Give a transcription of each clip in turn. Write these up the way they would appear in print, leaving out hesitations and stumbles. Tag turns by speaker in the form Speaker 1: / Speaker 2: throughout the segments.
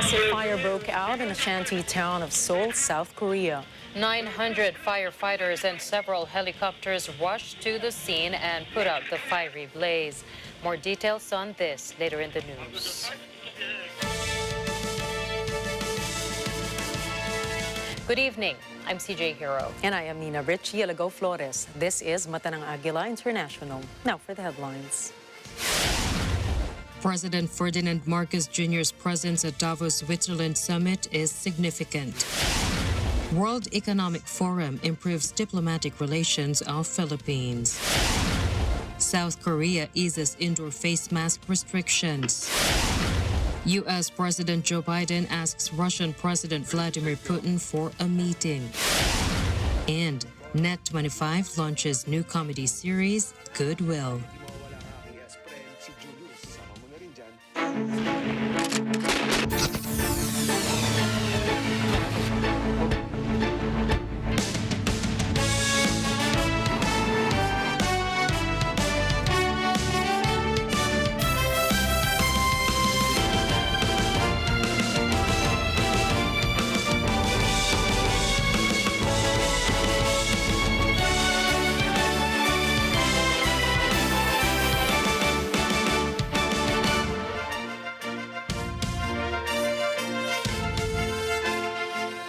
Speaker 1: Massive fire broke out in a shanty town of Seoul, South Korea.
Speaker 2: 900 firefighters and several helicopters rushed to the scene and put out the fiery blaze. More details on this later in the news. Good evening. I'm CJ Hero.
Speaker 1: And I am Nina Rich Yelago Flores. This is Mata ng Agila International. Now for the headlines.
Speaker 3: President Ferdinand Marcos Jr.'s presence at Davos Switzerland summit is significant. World Economic Forum improves diplomatic relations of Philippines. South Korea eases indoor face mask restrictions. U.S. President Joe Biden asks Russian President Vladimir Putin for a meeting. And Net25 launches new comedy series, Goodwill.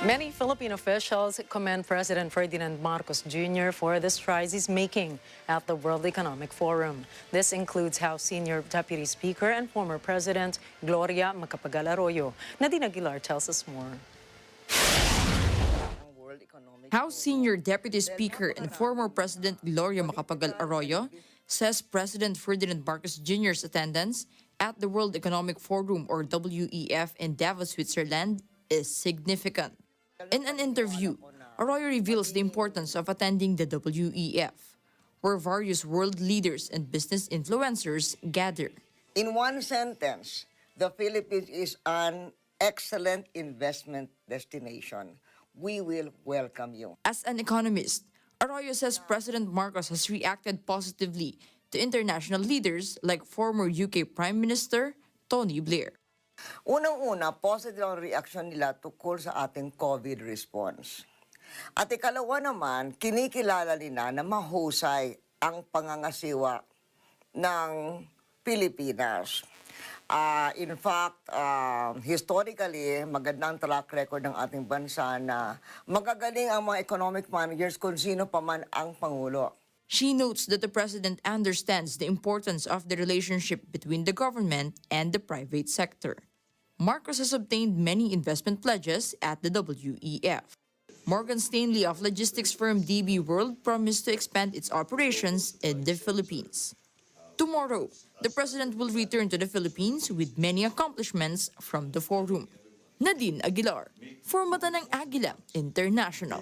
Speaker 1: Many Philippine officials commend President Ferdinand Marcos Jr. for the strides he's making at the World Economic Forum. This includes House Senior Deputy Speaker and former President Gloria Macapagal-Arroyo. Nadine Aguilar tells us more.
Speaker 4: House Senior Deputy Speaker and former President Gloria Macapagal-Arroyo says President Ferdinand Marcos Jr.'s attendance at the World Economic Forum, or WEF, in Davos, Switzerland is significant. In an interview, Arroyo reveals the importance of attending the WEF, where various world leaders and business influencers gather.
Speaker 5: In one sentence, the Philippines is an excellent investment destination. We will welcome you.
Speaker 4: As an economist, Arroyo says President Marcos has reacted positively to international leaders like former UK Prime Minister Tony Blair.
Speaker 5: Unang-una, positive ang reaksyon nila tungkol sa ating COVID response. At ikalawa naman, kinikilala nila na mahusay ang pangangasiwa ng Pilipinas. In fact, historically, magandang track record ng ating bansa na magagaling ang mga economic managers kung sino pa man ang Pangulo.
Speaker 4: She notes that the president understands the importance of the relationship between the government and the private sector. Marcos has obtained many investment pledges at the WEF. Morgan Stanley of logistics firm DB World promised to expand its operations in the Philippines. Tomorrow, the president will return to the Philippines with many accomplishments from the forum. Nadine Aguilar, for Mata ng Agila International.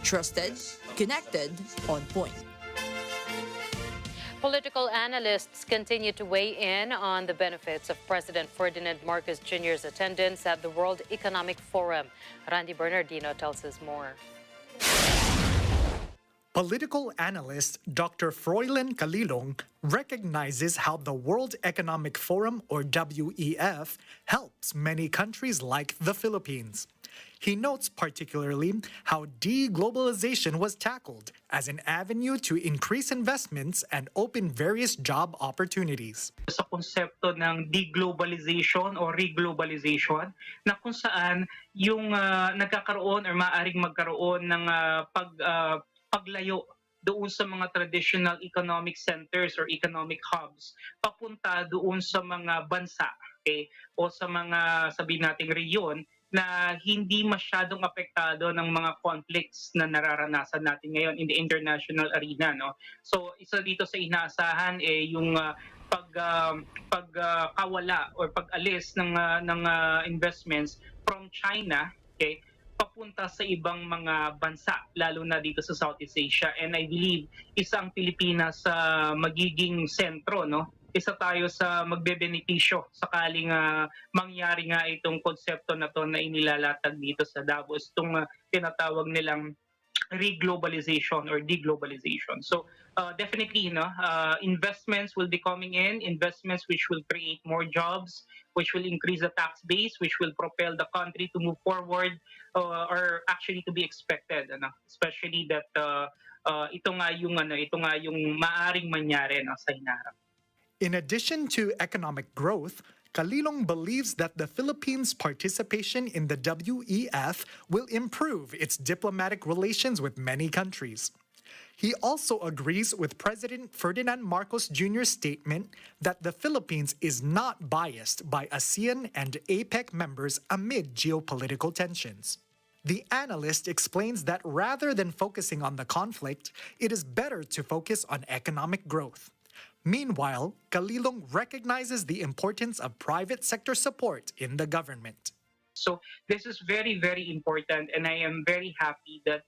Speaker 4: Trusted, connected, on point.
Speaker 2: Political analysts continue to weigh in on the benefits of President Ferdinand Marcos Jr.'s attendance at the World Economic Forum. Randy Bernardino tells us more.
Speaker 6: Political analyst Dr. Froilan Calilong recognizes how the World Economic Forum, or WEF, helps many countries like the Philippines. He notes particularly how deglobalization was tackled as an avenue to increase investments and open various job opportunities.
Speaker 7: Sa konsepto ng deglobalization o reglobalization na kung saan yung nagkakaroon or maaaring magkaroon ng paglayo doon sa mga traditional economic centers or economic hubs papunta doon sa mga bansa, okay, o sa mga sabihin nating rehiyon na hindi masyadong apektado ng mga conflicts na nararanasan natin ngayon in the international arena, no? So isa dito sa inaasahan yung pagkawala or pag-alis ng investments from China, okay, papunta sa ibang mga bansa, lalo na dito sa Southeast Asia. And I believe isang Pilipinas sa magiging sentro, no? Isa tayo sa magbebenepisyo sakaling mangyari nga itong konsepto na to na inilalatag dito sa Davos, itong tinatawag nilang reglobalization or deglobalization. So definitely, investments will be coming in, investments which will create more jobs, which will increase the tax base, which will propel the country to move forward, are actually to be expected, especially that ito nga yung maaring mangyari sa hinaharap.
Speaker 6: In addition to economic growth, Kalilong believes that the Philippines' participation in the WEF will improve its diplomatic relations with many countries. He also agrees with President Ferdinand Marcos Jr.'s statement that the Philippines is not biased by ASEAN and APEC members amid geopolitical tensions. The analyst explains that rather than focusing on the conflict, it is better to focus on economic growth. Meanwhile, Kalilong recognizes the importance of private sector support in the government.
Speaker 7: So this is very, very important, and I am very happy that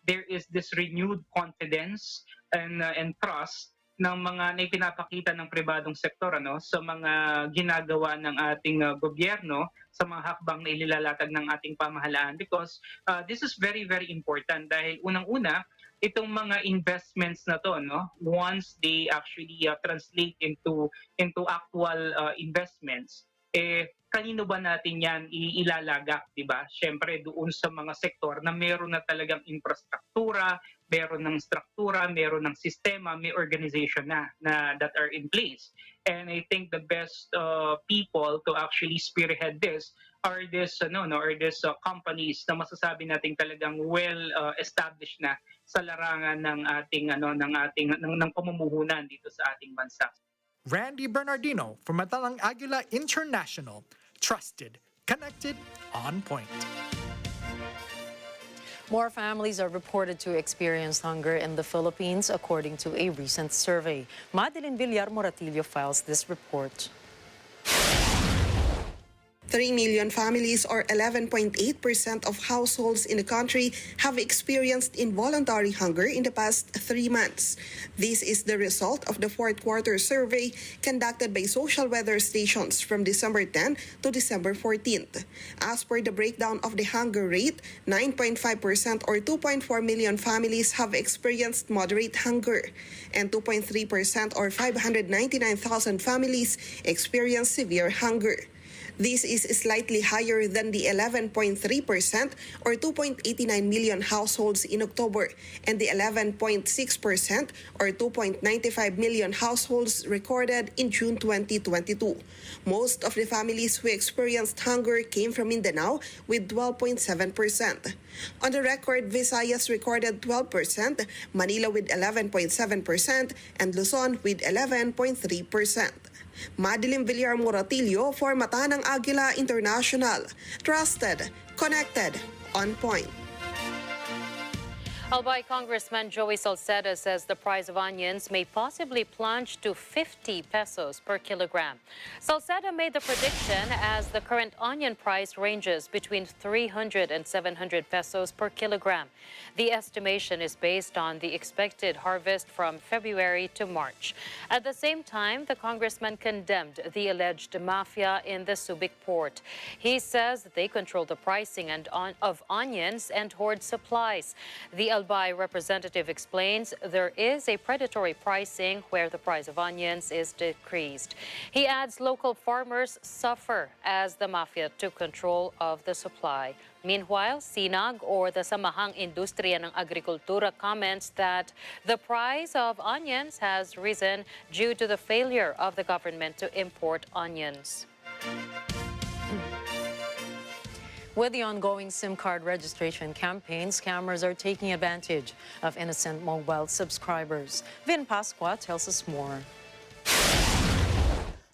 Speaker 7: there is this renewed confidence and trust ng mga na ipinapakita ng pribadong sektor sa mga ginagawa ng ating gobyerno, sa mga hakbang na ililalatag ng ating pamahalaan, because this is very, very important dahil unang-una, itong mga investments na to, once they actually translate into actual investments, kanino ba natin yan iilalaga, di ba? Siyempre doon sa mga sektor na meron na talagang infrastruktura, meron ng struktura, meron ng sistema, may organization na that are in place. And I think the best people to actually spearhead this are this companies na masasabi natin talagang well established na sa larangan ng ating ng pamumuhunan dito sa ating bansa.
Speaker 6: Randy Bernardino for Matalang Agila International. Trusted, connected, on point.
Speaker 1: More families are reported to experience hunger in the Philippines, according to a recent survey. Madeline Villar Moratillo files this report.
Speaker 8: 3 million families, or 11.8% of households in the country, have experienced involuntary hunger in the past 3 months. This is the result of the fourth quarter survey conducted by social weather stations from December 10 to December 14th. As per the breakdown of the hunger rate, 9.5% or 2.4 million families have experienced moderate hunger, and 2.3% or 599,000 families experience severe hunger. This is slightly higher than the 11.3% or 2.89 million households in October and the 11.6% or 2.95 million households recorded in June 2022. Most of the families who experienced hunger came from Mindanao with 12.7%. On the record, Visayas recorded 12%, Manila with 11.7%, and Luzon with 11.3%. Madeline Villar Moratillo for Matanang Agila International. Trusted, connected, on point.
Speaker 2: Albay Congressman Joey Salceda says the price of onions may possibly plunge to 50 pesos per kilogram. Salceda made the prediction as the current onion price ranges between 300 and 700 pesos per kilogram. The estimation is based on the expected harvest from February to March. At the same time, the congressman condemned the alleged mafia in the Subic port. He says they control the pricing of onions and hoard supplies. The Albay representative explains there is a predatory pricing where the price of onions is decreased. He adds local farmers suffer as the mafia took control of the supply. Meanwhile, SINAG, or the Samahang Industriya ng Agrikultura, comments that the price of onions has risen due to the failure of the government to import onions.
Speaker 1: With the ongoing SIM card registration campaign, scammers are taking advantage of innocent mobile subscribers. Vin Pasqua tells us more.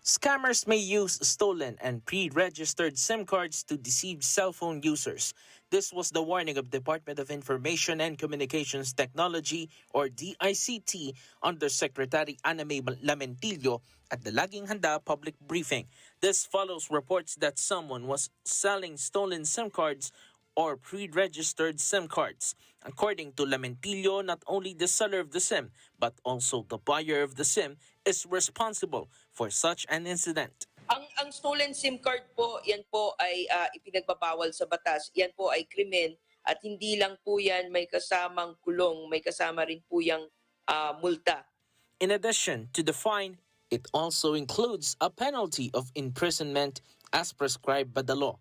Speaker 9: Scammers may use stolen and pre-registered SIM cards to deceive cell phone users. This was the warning of Department of Information and Communications Technology, or DICT, Undersecretary Ana May Lamentillo at the Laging Handa public briefing. This follows reports that someone was selling stolen SIM cards or pre-registered SIM cards. According to Lamentillo, not only the seller of the SIM, but also the buyer of the SIM is responsible for such an incident.
Speaker 10: Ang stolen SIM card po, yan po ay ipinagbabawal sa batas. Yan po ay krimen At hindi lang po yan may kasamang kulong, may kasama rin po yung multa.
Speaker 9: In addition to the fine, it also includes a penalty of imprisonment as prescribed by the law.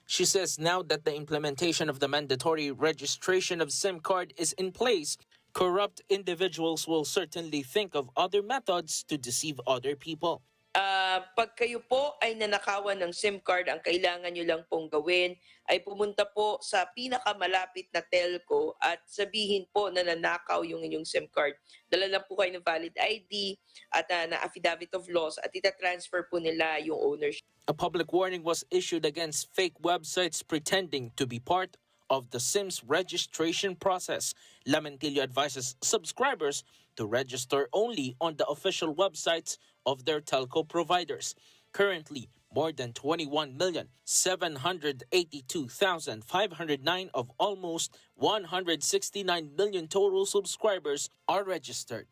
Speaker 9: She says now that the implementation of the mandatory registration of SIM card is in place, corrupt individuals will certainly think of other methods to deceive other people.
Speaker 10: Pag kayo po ay nanakawan ng SIM card, ang kailangan nyo lang pong gawin ay pumunta po sa pinakamalapit na telco at sabihin po na nanakaw yung inyong SIM card. Dala lang po kayo ng valid ID at na affidavit of loss at itatransfer po nila yung ownership.
Speaker 9: A public warning was issued against fake websites pretending to be part of the SIM's registration process. Lamentillo advises subscribers to register only on the official websites of their telco providers. Currently, more than 21,782,509 of almost 169 million total subscribers are registered.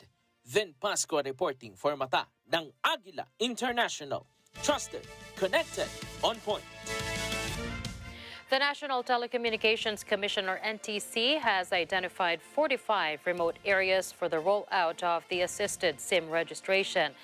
Speaker 9: Vin Pasco reporting for Mata ng Agila International. Trusted, connected, on point.
Speaker 2: The National Telecommunications Commission, or NTC, has identified 45 remote areas for the rollout of the assisted SIM registration.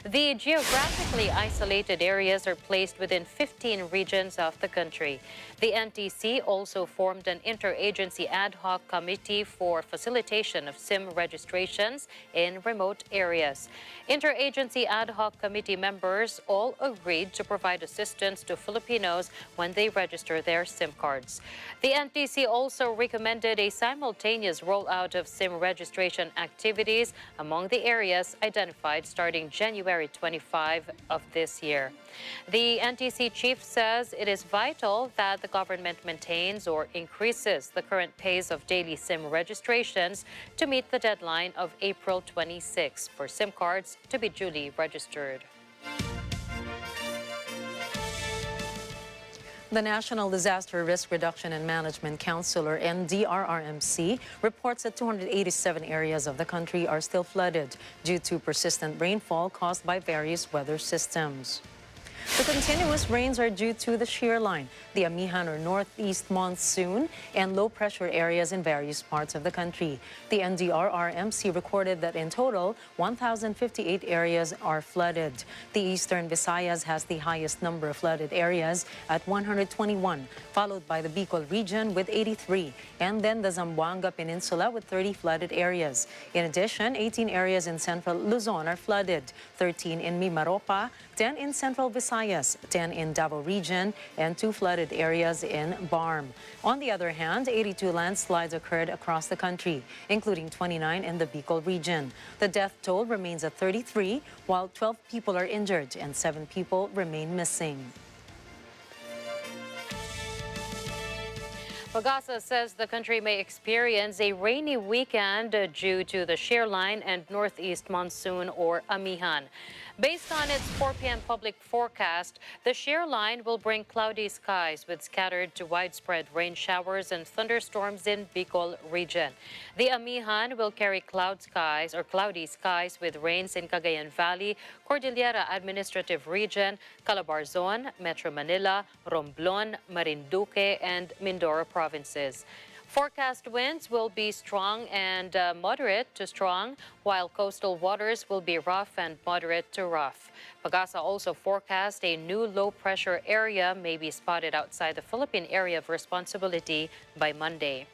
Speaker 2: The geographically isolated areas are placed within 15 regions of the country. The NTC also formed an interagency ad hoc committee for facilitation of SIM registrations in remote areas. Interagency ad hoc committee members all agreed to provide assistance to Filipinos when they register their SIM cards. The NTC also recommended a simultaneous rollout of SIM registration activities among the areas identified starting January 25 of this year. The NTC chief says it is vital that the government maintains or increases the current pace of daily SIM registrations to meet the deadline of April 26 for SIM cards to be duly registered.
Speaker 1: The National Disaster Risk Reduction and Management Council, or NDRRMC, reports that 287 areas of the country are still flooded due to persistent rainfall caused by various weather systems. The continuous rains are due to the shear line, the Amihan or northeast monsoon, and low-pressure areas in various parts of the country. The NDRRMC recorded that in total, 1,058 areas are flooded. The eastern Visayas has the highest number of flooded areas at 121, followed by the Bicol region with 83, and then the Zamboanga Peninsula with 30 flooded areas. In addition, 18 areas in central Luzon are flooded, 13 in Mimaropa, 10 in central Visayas, 10 in Davao region, and 2 flooded areas in Barm. On the other hand, 82 landslides occurred across the country, including 29 in the Bicol region. The death toll remains at 33, while 12 people are injured and 7 people remain missing.
Speaker 2: Pagasa says the country may experience a rainy weekend due to the shear line and northeast monsoon, or Amihan. Based on its 4 p.m. public forecast, the shear line will bring cloudy skies with scattered to widespread rain showers and thunderstorms in Bicol region. The Amihan will carry cloudy skies with rains in Cagayan Valley, Cordillera Administrative Region, Calabarzon, Metro Manila, Romblon, Marinduque, and Mindoro provinces. Forecast winds will be strong and moderate to strong, while coastal waters will be rough and moderate to rough. Pagasa also forecast a new low-pressure area may be spotted outside the Philippine area of responsibility by Monday.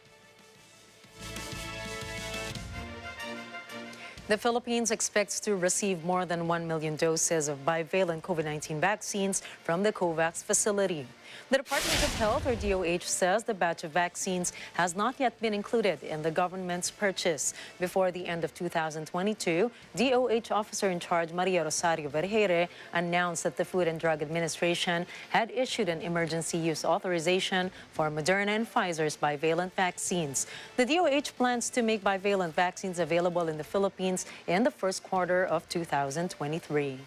Speaker 1: The Philippines expects to receive more than 1 million doses of bivalent COVID-19 vaccines from the COVAX facility. The Department of Health, or DOH, says the batch of vaccines has not yet been included in the government's purchase. Before the end of 2022, DOH Officer in Charge Maria Rosario Vergeire announced that the Food and Drug Administration had issued an emergency use authorization for Moderna and Pfizer's bivalent vaccines. The DOH plans to make bivalent vaccines available in the Philippines in the first quarter of 2023.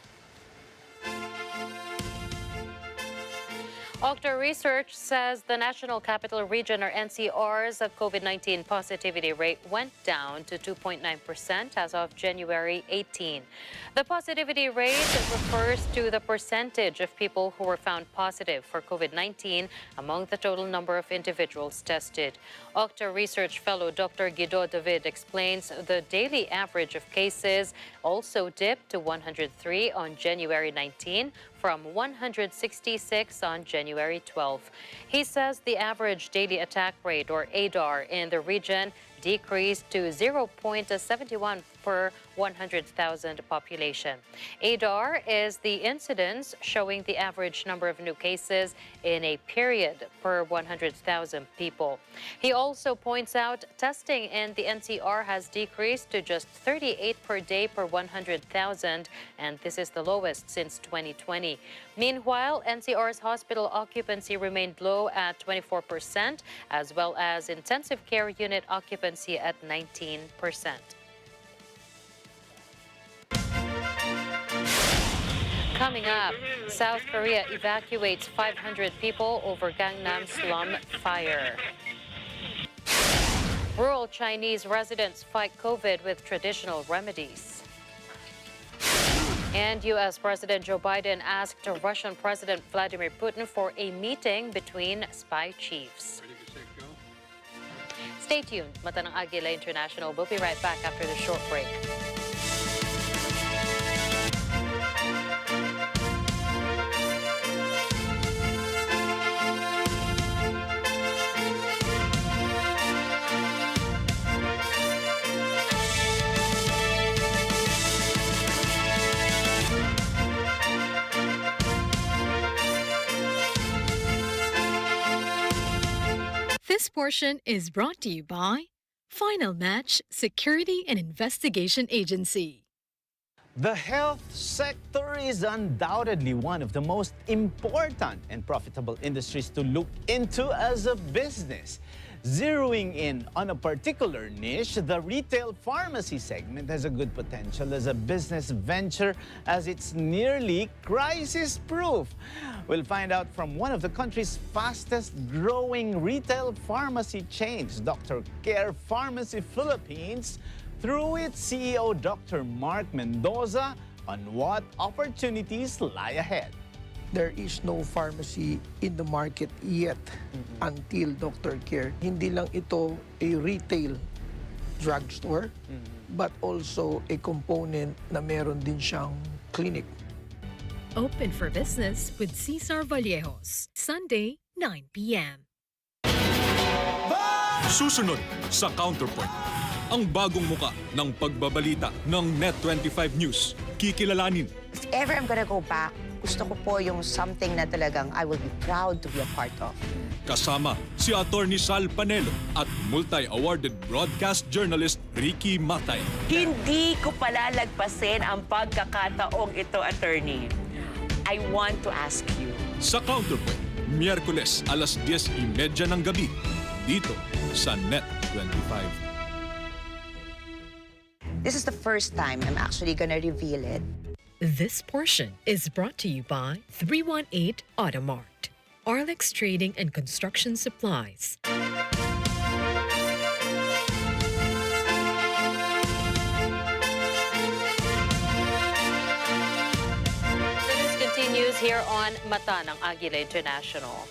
Speaker 2: Okta Research says the National Capital Region, or NCR's COVID-19 positivity rate went down to 2.9% as of January 18. The positivity rate refers to the percentage of people who were found positive for COVID-19 among the total number of individuals tested. Okta Research fellow Dr. Guido David explains the daily average of cases also dipped to 103 on January 19 from 166 on January 12. He says the average daily attack rate, or ADAR, in the region decreased to 0.71 per 100,000 population. ADAR is the incidence showing the average number of new cases in a period per 100,000 people. He also points out testing in the NCR has decreased to just 38 per day per 100,000, and this is the lowest since 2020. Meanwhile, NCR's hospital occupancy remained low at 24%, as well as intensive care unit occupancy at 19%. Coming up, South Korea evacuates 500 people over Gangnam slum fire. Rural Chinese residents fight COVID with traditional remedies. And U.S. President Joe Biden asked Russian President Vladimir Putin for a meeting between spy chiefs. Stay tuned. Mata ng Agila International. We'll be right back after the short break.
Speaker 11: This portion is brought to you by Final Match Security and Investigation Agency.
Speaker 12: The health sector is undoubtedly one of the most important and profitable industries to look into as a business. Zeroing in on a particular niche, the retail pharmacy segment has a good potential as a business venture as it's nearly crisis-proof. We'll find out from one of the country's fastest-growing retail pharmacy chains, Dr. Care Pharmacy Philippines, through its CEO, Dr. Mark Mendoza, on what opportunities lie ahead.
Speaker 13: There is no pharmacy in the market yet until Dr. Care. Hindi lang ito a retail drugstore, but also a component na meron din siyang clinic.
Speaker 11: Open for business with Cesar Vallejos, Sunday, 9 p.m.
Speaker 14: Susunod sa Counterpoint, ang bagong muka ng pagbabalita ng Net25 News. Kikilalanin.
Speaker 15: If ever I'm gonna go back, gusto ko po yung something na talagang I will be proud to be a part of.
Speaker 14: Kasama si Attorney Sal Panelo at multi-awarded broadcast journalist Ricky Matay.
Speaker 16: Hindi ko palalagpasin ang pagkakataong ito, attorney. I want to ask you.
Speaker 14: Sa Counterpoint, Miyerkules alas 10:30 ng gabi, dito sa Net25.
Speaker 15: This is the first time I'm actually gonna reveal it.
Speaker 11: This portion is brought to you by 318 Automart, Arlex Trading and Construction Supplies.
Speaker 2: The news continues here on Mata ng Agila International.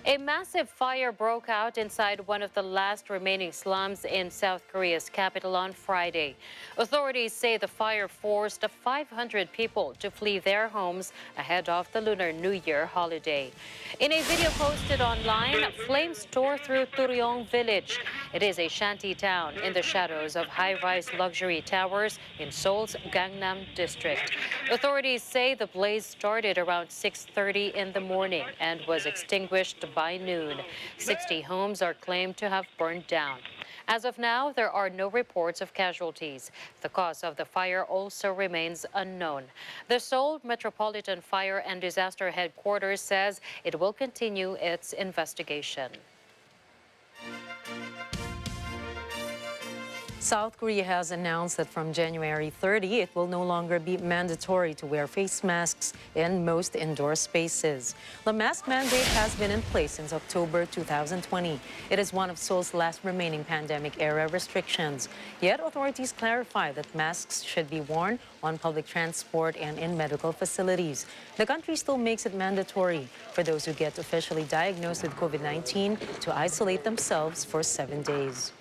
Speaker 2: A massive fire broke out inside one of the last remaining slums in South Korea's capital on Friday. Authorities say the fire forced 500 people to flee their homes ahead of the Lunar New Year holiday. In a video posted online, flames tore through Turyong village. It is a shanty town in the shadows of high-rise luxury towers in Seoul's Gangnam district. Authorities say the blaze started around 6:30 in the morning and was extinguished by noon. 60 homes are claimed to have burned down. As of now, there are no reports of casualties. The cause of the fire also remains unknown. The Seoul Metropolitan Fire and Disaster Headquarters says it will continue its investigation.
Speaker 1: South Korea has announced that from January 30, it will no longer be mandatory to wear face masks in most indoor spaces. The mask mandate has been in place since October 2020. It is one of Seoul's last remaining pandemic-era restrictions. Yet authorities clarify that masks should be worn on public transport and in medical facilities. The country still makes it mandatory for those who get officially diagnosed with COVID-19 to isolate themselves for 7 days.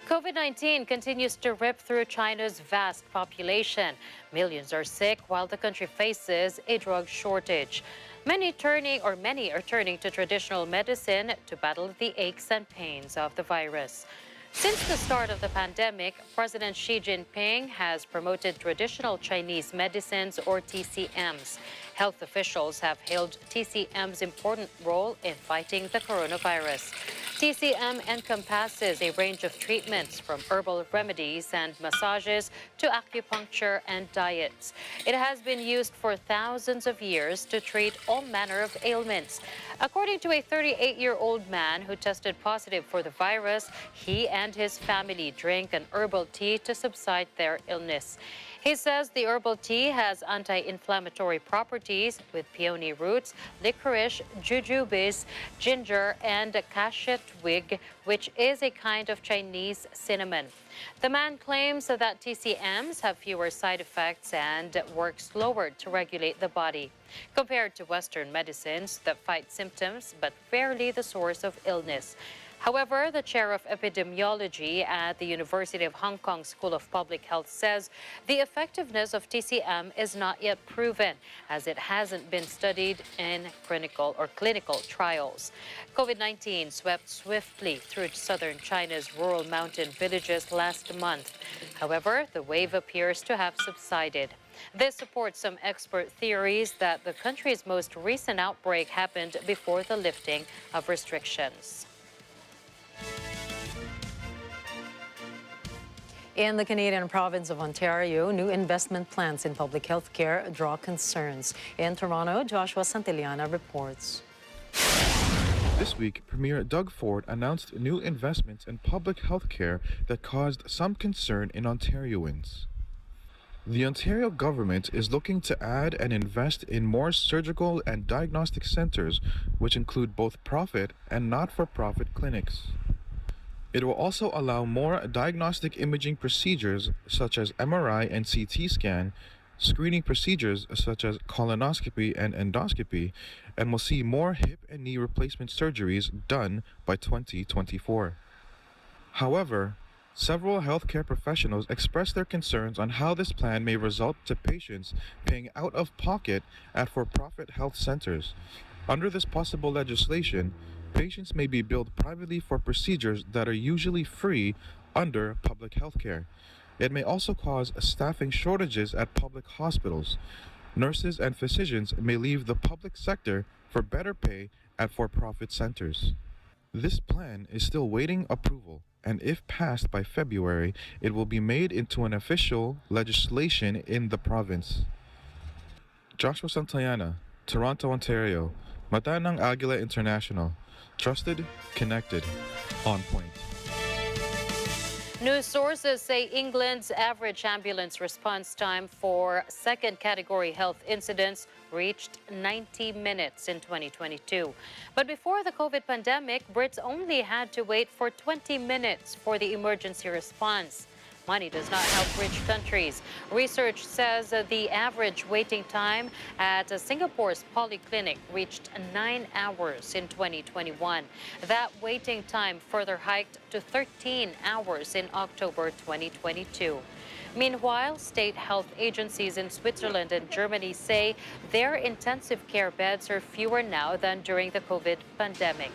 Speaker 2: COVID-19 continues to rip through China's vast population. Millions are sick while the country faces a drug shortage. Many are turning to traditional medicine to battle the aches and pains of the virus. Since the start of the pandemic, President Xi Jinping has promoted traditional Chinese medicines, or TCMs. Health officials have hailed TCM's important role in fighting the coronavirus. TCM encompasses a range of treatments from herbal remedies and massages to acupuncture and diets. It has been used for thousands of years to treat all manner of ailments. According to a 38-year-old man who tested positive for the virus, he and his family drink an herbal tea to subside their illness. He says the herbal tea has anti-inflammatory properties with peony roots, licorice, jujubes, ginger, and cassia twig, which is a kind of Chinese cinnamon. The man claims that TCMs have fewer side effects and work slower to regulate the body, compared to Western medicines that fight symptoms but rarely the source of illness. However, the chair of epidemiology at the University of Hong Kong School of Public Health says the effectiveness of TCM is not yet proven, as it hasn't been studied in clinical trials. COVID-19 swept swiftly through southern China's rural mountain villages last month. However, the wave appears to have subsided. This supports some expert theories that the country's most recent outbreak happened before the lifting of restrictions.
Speaker 1: In the Canadian province of Ontario, new investment plans in public health care draw concerns. In Toronto, Joshua Santillana reports.
Speaker 17: This week, Premier Doug Ford announced new investments in public health care that caused some concern in Ontarians. The Ontario government is looking to add and invest in more surgical and diagnostic centers, which include both profit and not-for-profit clinics. It will also allow more diagnostic imaging procedures such as MRI and CT scan, screening procedures such as colonoscopy and endoscopy, and will see more hip and knee replacement surgeries done by 2024. However, several healthcare professionals expressed their concerns on how this plan may result to patients paying out of pocket at for-profit health centers. Under this possible legislation, patients may be billed privately for procedures that are usually free under public health care. It may also cause staffing shortages at public hospitals. Nurses and physicians may leave the public sector for better pay at for-profit centers. This plan is still waiting approval, and if passed by February, it will be made into an official legislation in the province. Joshua Santillana, Toronto, Ontario. Mata ng Agila International. Trusted, connected, on point.
Speaker 2: News sources say England's average ambulance response time for second category health incidents reached 90 minutes in 2022. But before the COVID pandemic, Brits only had to wait for 20 minutes for the emergency response. Money does not help rich countries. Research says the average waiting time at Singapore's polyclinic reached 9 hours in 2021. That waiting time further hiked to 13 hours in October 2022. Meanwhile, state health agencies in Switzerland and Germany say their intensive care beds are fewer now than during the COVID pandemic.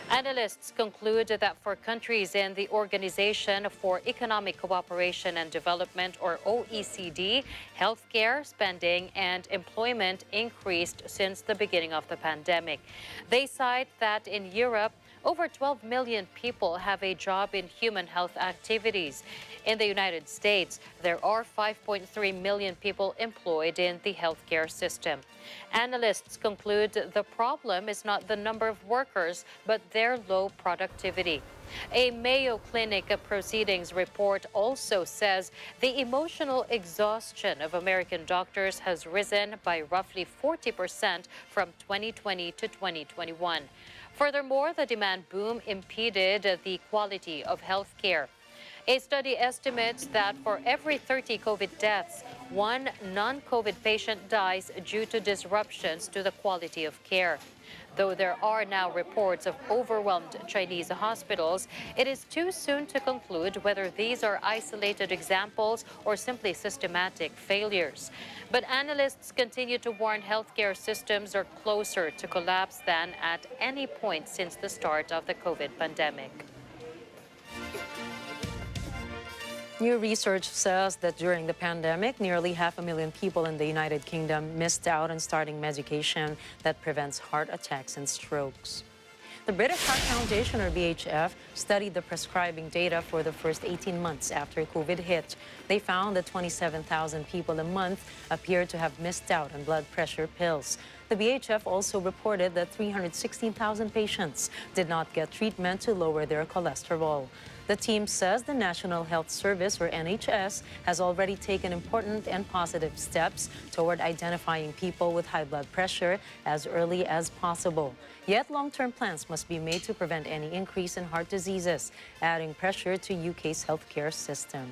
Speaker 2: Analysts conclude that for countries in the Organization for Economic Cooperation and Development, or OECD, healthcare spending and employment increased since the beginning of the pandemic. They cite that in Europe, over 12 million people have a job in human health activities. In the United States, there are 5.3 million people employed in the healthcare system. Analysts conclude the problem is not the number of workers, but their low productivity. A Mayo Clinic proceedings report also says the emotional exhaustion of American doctors has risen by roughly 40% from 2020 to 2021. Furthermore, the demand boom impeded the quality of health care. A study estimates that for every 30 COVID deaths, one non-COVID patient dies due to disruptions to the quality of care. Though there are now reports of overwhelmed Chinese hospitals, it is too soon to conclude whether these are isolated examples or simply systematic failures. But analysts continue to warn healthcare systems are closer to collapse than at any point since the start of the COVID pandemic.
Speaker 1: New research says that during the pandemic, nearly 500,000 people in the United Kingdom missed out on starting medication that prevents heart attacks and strokes. The British Heart Foundation, or BHF, studied the prescribing data for the first 18 months after COVID hit. They found that 27,000 people a month appeared to have missed out on blood pressure pills. The BHF also reported that 316,000 patients did not get treatment to lower their cholesterol. The team says the National Health Service, or NHS, has already taken important and positive steps toward identifying people with high blood pressure as early as possible. Yet long-term plans must be made to prevent any increase in heart diseases, adding pressure to UK's healthcare system.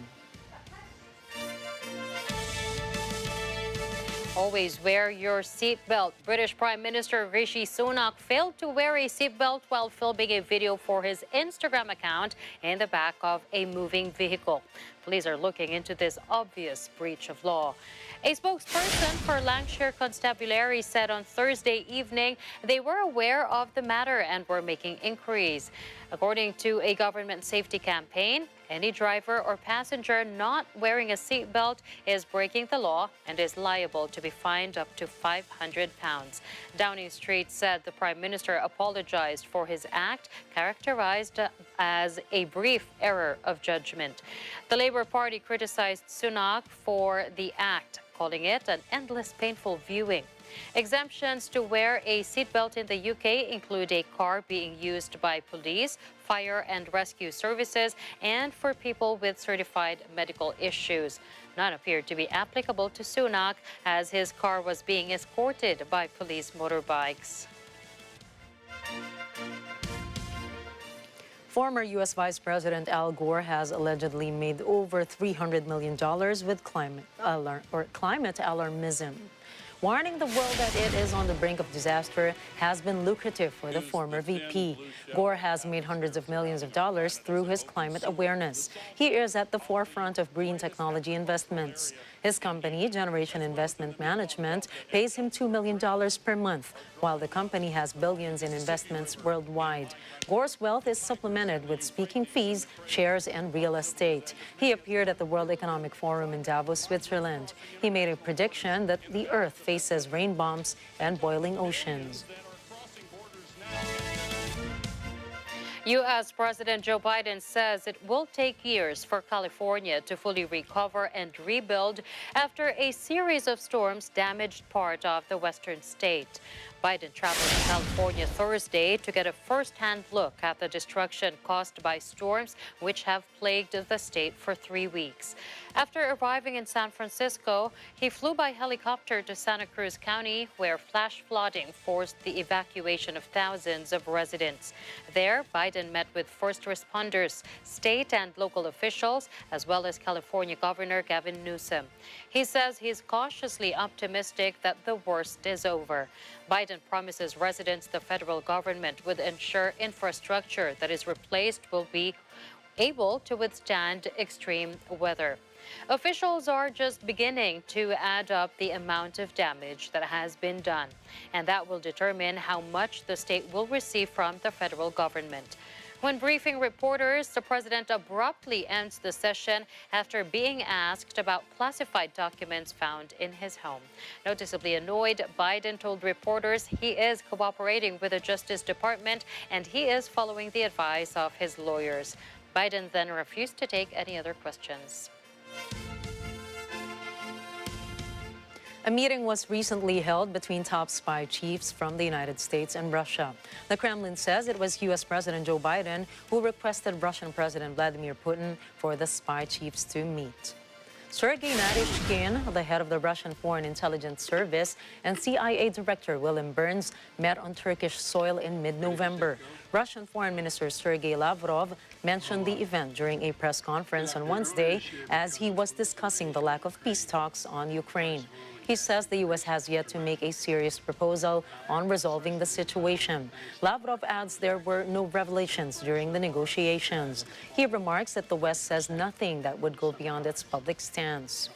Speaker 2: Always wear your seatbelt. British Prime Minister Rishi Sunak failed to wear a seatbelt while filming a video for his Instagram account in the back of a moving vehicle. Police are looking into this obvious breach of law. A spokesperson for Lancashire Constabulary said on Thursday evening they were aware of the matter and were making inquiries. According to a government safety campaign, any driver or passenger not wearing a seatbelt is breaking the law and is liable to be fined up to £500. Downing Street said the Prime Minister apologized for his act, characterized as a brief error of judgment. The Labour Party criticized Sunak for the act, calling it an endless, painful viewing. Exemptions to wear a seatbelt in the UK include a car being used by police, fire and rescue services, and for people with certified medical issues. None appeared to be applicable to Sunak, as his car was being escorted by police motorbikes.
Speaker 1: Former U.S. Vice President Al Gore has allegedly made over $300 million with climate alarmism. Warning the world that it is on the brink of disaster has been lucrative for the former VP. Gore has made hundreds of millions of dollars through his climate awareness. He is at the forefront of green technology investments. His company, Generation Investment Management, pays him $2 million per month, while the company has billions in investments worldwide. Gore's wealth is supplemented with speaking fees, shares, and real estate. He appeared at the World Economic Forum in Davos, Switzerland. He made a prediction that the Earth faces rain bombs and boiling oceans.
Speaker 2: U.S. President Joe Biden says it will take years for California to fully recover and rebuild after a series of storms damaged part of the western state. Biden traveled to California Thursday to get a first-hand look at the destruction caused by storms which have plagued the state for 3 weeks. After arriving in San Francisco, he flew by helicopter to Santa Cruz County, where flash flooding forced the evacuation of thousands of residents. There, Biden met with first responders, state and local officials, as well as California Governor Gavin Newsom. He says he's cautiously optimistic that the worst is over. Biden promises residents the federal government would ensure infrastructure that is replaced will be able to withstand extreme weather. Officials are just beginning to add up the amount of damage that has been done, and that will determine how much the state will receive from the federal government. When briefing reporters, the president abruptly ends the session after being asked about classified documents found in his home. Noticeably annoyed, Biden told reporters he is cooperating with the Justice Department and he is following the advice of his lawyers. Biden then refused to take any other questions.
Speaker 1: A meeting was recently held between top spy chiefs from the United States and Russia. The Kremlin says it was U.S. President Joe Biden who requested Russian President Vladimir Putin for the spy chiefs to meet. Sergei Naryshkin, the head of the Russian Foreign Intelligence Service, and CIA Director William Burns met on Turkish soil in mid-November. Russian Foreign Minister Sergei Lavrov mentioned the event during a press conference on Wednesday as he was discussing the lack of peace talks on Ukraine. He says the U.S. has yet to make a serious proposal on resolving the situation. Lavrov adds there were no revelations during the negotiations. He remarks that the West says nothing that would go beyond its public stance.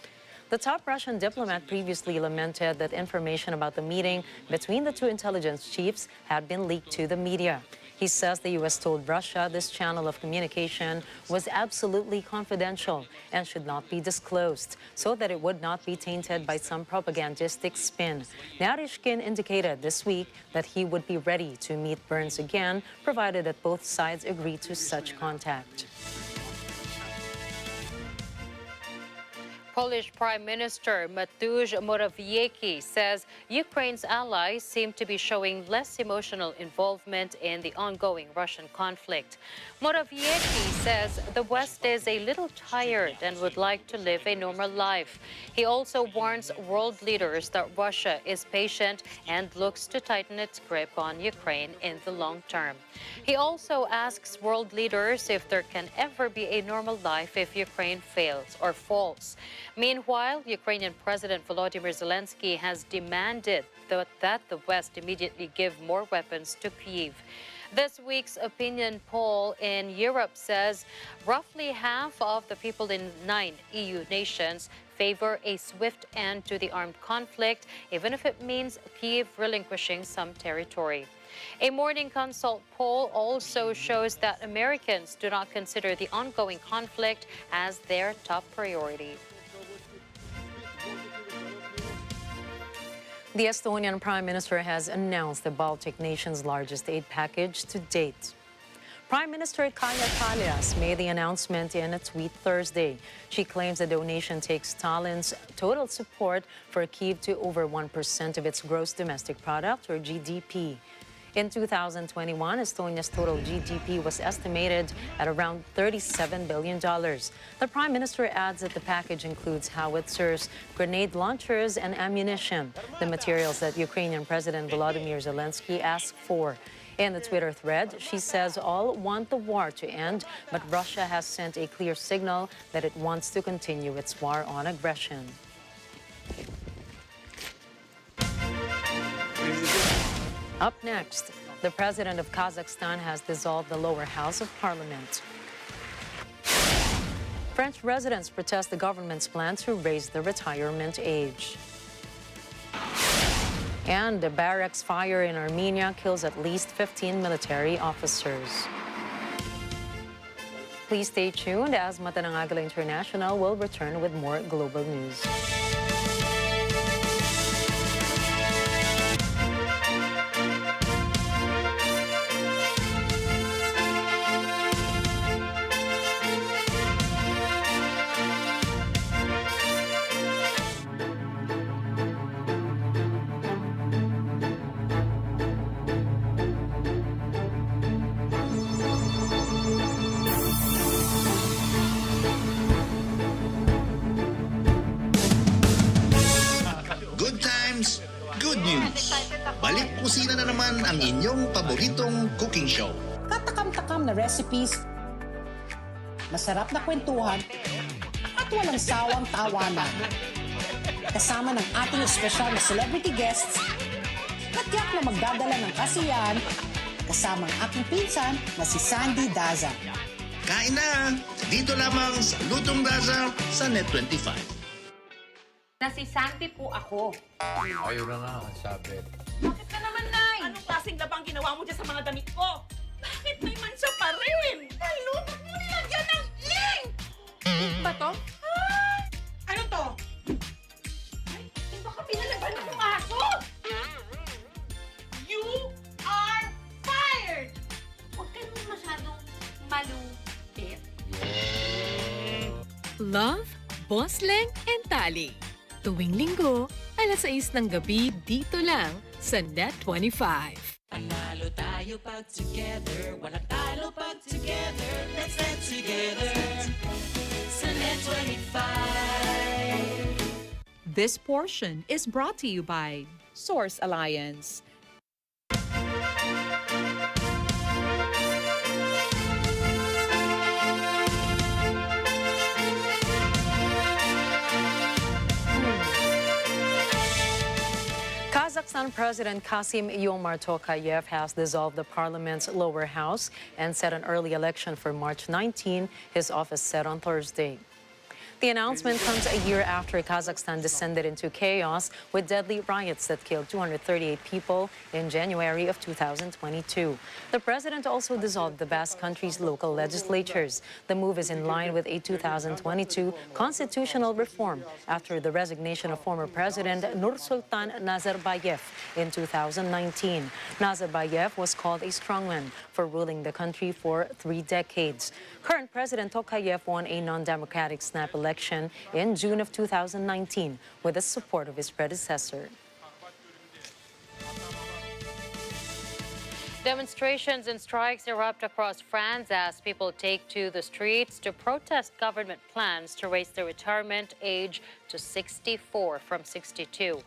Speaker 1: The top Russian diplomat previously lamented that information about the meeting between the two intelligence chiefs had been leaked to the media. He says the U.S. told Russia this channel of communication was absolutely confidential and should not be disclosed so that it would not be tainted by some propagandistic spin. Naryshkin indicated this week that he would be ready to meet Burns again, provided that both sides agree to such contact.
Speaker 2: Polish Prime Minister Mateusz Morawiecki says Ukraine's allies seem to be showing less emotional involvement in the ongoing Russian conflict. Morawiecki says the West is a little tired and would like to live a normal life. He also warns world leaders that Russia is patient and looks to tighten its grip on Ukraine in the long term. He also asks world leaders if there can ever be a normal life if Ukraine fails or falls. Meanwhile, Ukrainian President Volodymyr Zelensky has demanded that the West immediately give more weapons to Kyiv. This week's opinion poll in Europe says roughly half of the people in 9 EU nations favor a swift end to the armed conflict, even if it means Kyiv relinquishing some territory. A Morning Consult poll also shows that Americans do not consider the ongoing conflict as their top priority.
Speaker 1: The Estonian Prime Minister has announced the Baltic nation's largest aid package to date. Prime Minister Kaja Kallas made the announcement in a tweet Thursday. She claims the donation takes Tallinn's total support for Kyiv to over 1% of its gross domestic product, or GDP. In 2021, Estonia's total GDP was estimated at around $37 billion. The Prime Minister adds that the package includes howitzers, grenade launchers, and ammunition, the materials that Ukrainian President Volodymyr Zelensky asked for. In the Twitter thread, she says all want the war to end, but Russia has sent a clear signal that it wants to continue its war on aggression. Up next, the president of Kazakhstan has dissolved the lower house of parliament. French residents protest the government's plan to raise the retirement age. And a barracks fire in Armenia kills at least 15 military officers. Please stay tuned as Mata ng Agila International will return with more global news.
Speaker 18: Balik kusina na naman ang inyong paboritong cooking show.
Speaker 19: Katakam-takam na recipes, masarap na kwentuhan, at walang sawang tawanan. Kasama ng ating espesyal na celebrity guests, natyak na magdadala ng kasiyahan, kasama ang aking pinsan na si Sandy Daza.
Speaker 18: Kain na! Dito lamang sa Lutong Daza sa Net25.
Speaker 20: Na si Sandy po ako.
Speaker 21: Ayaw na nga, sabi.
Speaker 20: Bakit ka naman, Nay? Anong klaseng labang ginawa mo dyan sa mga damit ko? Bakit may mansa pa rin? Dahil lutot mo nilagyan ng ink! Ink ba to? Ah, ano to? Ay, baka pinalaban ng aso! You are fired! Huwag ka naman masyadong malupit.
Speaker 11: Love, Bosleng, and Tali. Tuwing linggo, alas 6 ng gabi dito lang sa Net25.
Speaker 21: Panalo tayo pag together, walang talo pag together. Let's get together sa Net25.
Speaker 22: This portion is brought to you by Source Alliance.
Speaker 1: Kazakhstan President Kassym-Jomart Tokayev has dissolved the parliament's lower house and set an early election for March 19, his office said on Thursday. The announcement comes a year after Kazakhstan descended into chaos with deadly riots that killed 238 people in January of 2022. The president also dissolved the vast country's local legislatures. The move is in line with a 2022 constitutional reform after the resignation of former President Nursultan Nazarbayev in 2019. Nazarbayev was called a strongman for ruling the country for 3 decades. Current President Tokayev won a non-democratic snap election in June of 2019 with the support of his predecessor.
Speaker 2: Demonstrations and strikes erupt across France as people take to the streets to protest government plans to raise the retirement age to 64 from 62.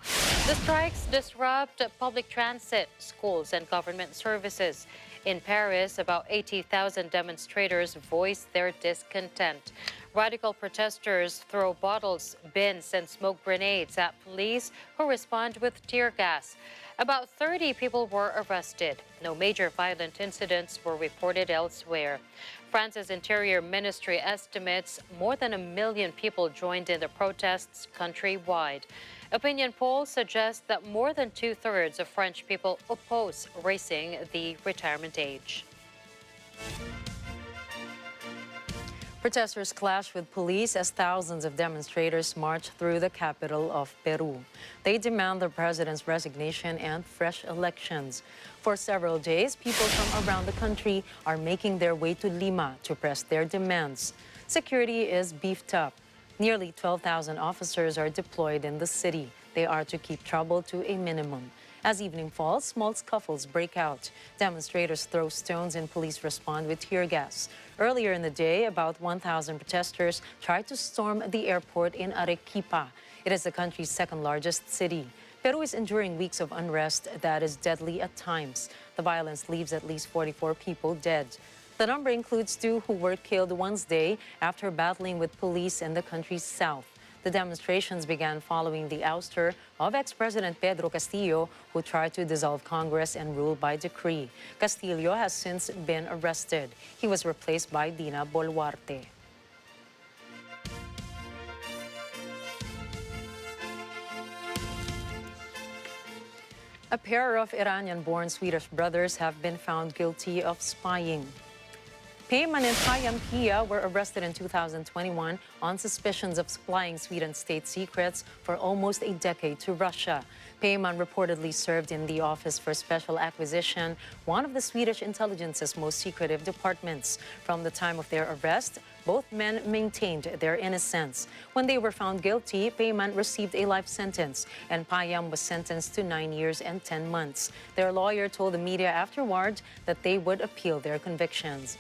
Speaker 2: The strikes disrupt public transit, schools, and government services. In Paris, about 80,000 demonstrators voiced their discontent. Radical protesters throw bottles, bins, and smoke grenades at police who respond with tear gas. About 30 people were arrested. No major violent incidents were reported elsewhere. France's Interior Ministry estimates more than 1 million people joined in the protests countrywide. Opinion polls suggest that more than 2/3 of French people oppose raising the retirement age.
Speaker 1: Protesters clashed with police as thousands of demonstrators marched through the capital of Peru. They demand the president's resignation and fresh elections. For several days, people from around the country are making their way to Lima to press their demands. Security is beefed up. Nearly 12,000 officers are deployed in the city. They are to keep trouble to a minimum. As evening falls, small scuffles break out. Demonstrators throw stones and police respond with tear gas. Earlier in the day, about 1,000 protesters tried to storm the airport in Arequipa. It is the country's second-largest city. Peru is enduring weeks of unrest that is deadly at times. The violence leaves at least 44 people dead. The number includes 2 who were killed Wednesday after battling with police in the country's south. The demonstrations began following the ouster of ex-President Pedro Castillo, who tried to dissolve Congress and rule by decree. Castillo has since been arrested. He was replaced by Dina Boluarte. A pair of Iranian-born Swedish brothers have been found guilty of spying. Peyman and Hayam Pia were arrested in 2021 on suspicions of supplying Sweden's state secrets for almost a decade to Russia. Peyman reportedly served in the Office for Special Acquisition, one of the Swedish intelligence's most secretive departments. From the time of their arrest, both men maintained their innocence. When they were found guilty, Peyman received a life sentence, and Payam was sentenced to 9 years and 10 months. Their lawyer told the media afterward that they would appeal their convictions.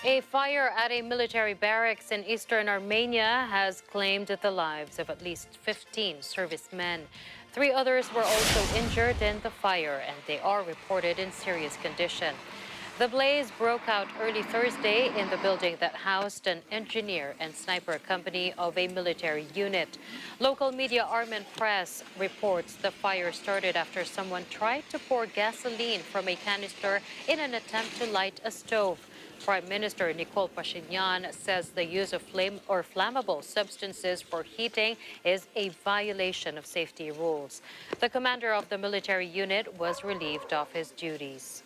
Speaker 2: A fire at a military barracks in eastern Armenia has claimed the lives of at least 15 servicemen. 3 others were also injured in the fire, and they are reported in serious condition. The blaze broke out early Thursday in the building that housed an engineer and sniper company of a military unit. Local media Armen Press reports the fire started after someone tried to pour gasoline from a canister in an attempt to light a stove. Prime Minister Nicole Pashinyan says the use of flammable substances for heating is a violation of safety rules. The commander of the military unit was relieved of his duties.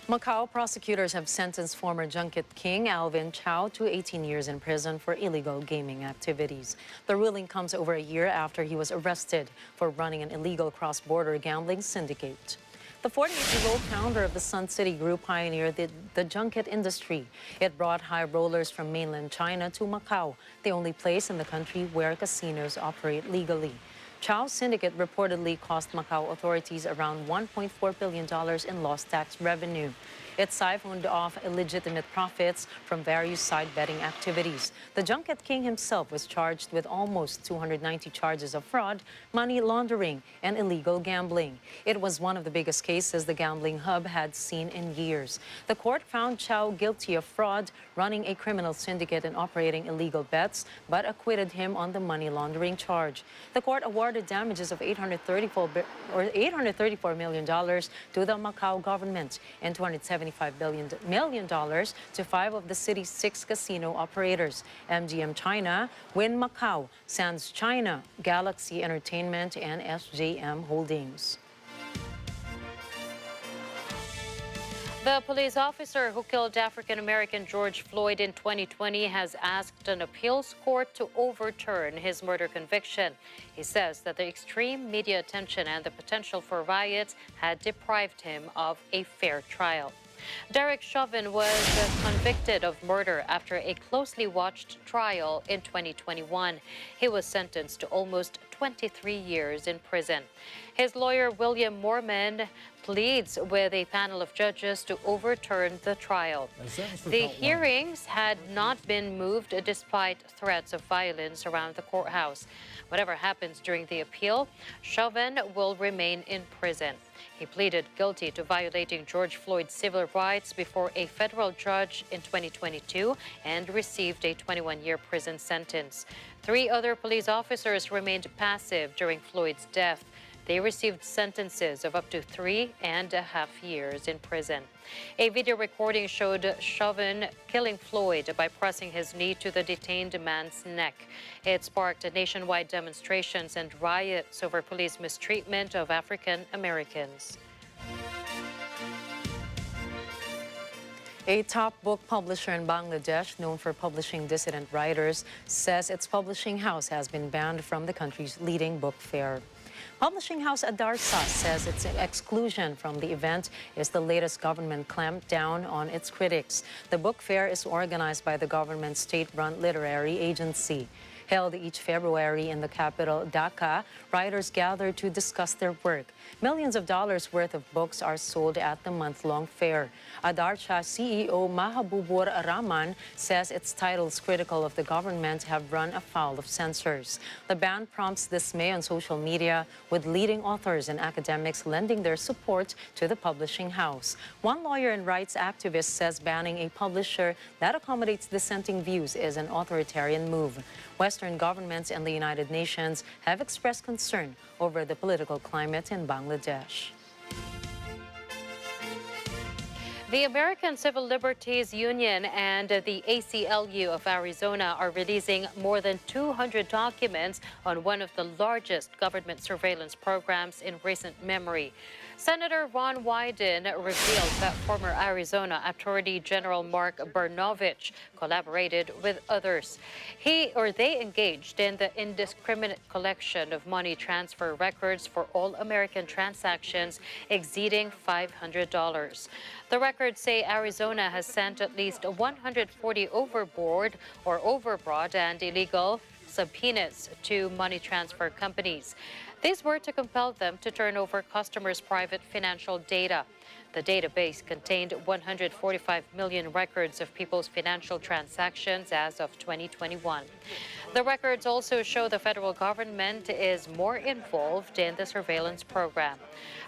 Speaker 1: Macau prosecutors have sentenced former junket king Alvin Chow to 18 years in prison for illegal gaming activities. The ruling comes over a year after he was arrested for running an illegal cross-border gambling syndicate. The 48-year-old founder of the Sun City Group pioneered the junket industry. It brought high rollers from mainland China to Macau, the only place in the country where casinos operate legally. Chow's syndicate reportedly cost Macau authorities around $1.4 billion in lost tax revenue. It siphoned off illegitimate profits from various side betting activities. The junket king himself was charged with almost 290 charges of fraud, money laundering, and illegal gambling. It was one of the biggest cases the gambling hub had seen in years. The court found Chow guilty of fraud, running a criminal syndicate and operating illegal bets, but acquitted him on the money laundering charge. The court awarded damages of $834 million to the Macau government and $275 million to 5 of the city's 6 casino operators: MGM China, Wynn Macau, Sands China, Galaxy Entertainment, and SJM Holdings.
Speaker 2: The police officer who killed African-American George Floyd in 2020 has asked an appeals court to overturn his murder conviction. He says that the extreme media attention and the potential for riots had deprived him of a fair trial. Derek Chauvin was convicted of murder after a closely watched trial in 2021. He was sentenced to almost 23 years in prison. His lawyer, William Moorman, pleads with a panel of judges to overturn the trial. The hearings had not been moved despite threats of violence around the courthouse. Whatever happens during the appeal, Chauvin will remain in prison. He pleaded guilty to violating George Floyd's civil rights before a federal judge in 2022 and received a 21-year prison sentence. 3 other police officers remained passive during Floyd's death. They received sentences of up to 3.5 years in prison. A video recording showed Chauvin killing Floyd by pressing his knee to the detained man's neck. It sparked nationwide demonstrations and riots over police mistreatment of African Americans.
Speaker 1: A top book publisher in Bangladesh, known for publishing dissident writers, says its publishing house has been banned from the country's leading book fair. Publishing house Adarsa says its exclusion from the event is the latest government clampdown on its critics. The book fair is organized by the government's state-run literary agency. Held each February in the capital, Dhaka, writers gather to discuss their work. Millions of dollars worth of books are sold at the month-long fair. Adarcha CEO Mahabubur Rahman says its titles critical of the government have run afoul of censors. The ban prompts dismay on social media, with leading authors and academics lending their support to the publishing house. One lawyer and rights activist says banning a publisher that accommodates dissenting views is an authoritarian move. Western governments and the United Nations have expressed concern over the political climate in Bangladesh.
Speaker 2: The American Civil Liberties Union and the ACLU of Arizona are releasing more than 200 documents on one of the largest government surveillance programs in recent memory. Senator Ron Wyden revealed that former Arizona Attorney General Mark Brnovich collaborated with others. They engaged in the indiscriminate collection of money transfer records for all American transactions exceeding $500. The records say Arizona has sent at least 140 overbroad and illegal subpoenas to money transfer companies. These were to compel them to turn over customers' private financial data. The database contained 145 million records of people's financial transactions as of 2021. The records also show the federal government is more involved in the surveillance program.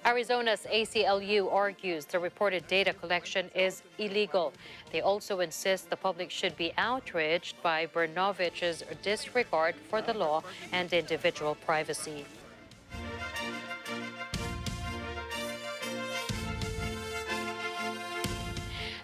Speaker 2: Arizona's ACLU argues the reported data collection is illegal. They also insist the public should be outraged by Brnovich's disregard for the law and individual privacy.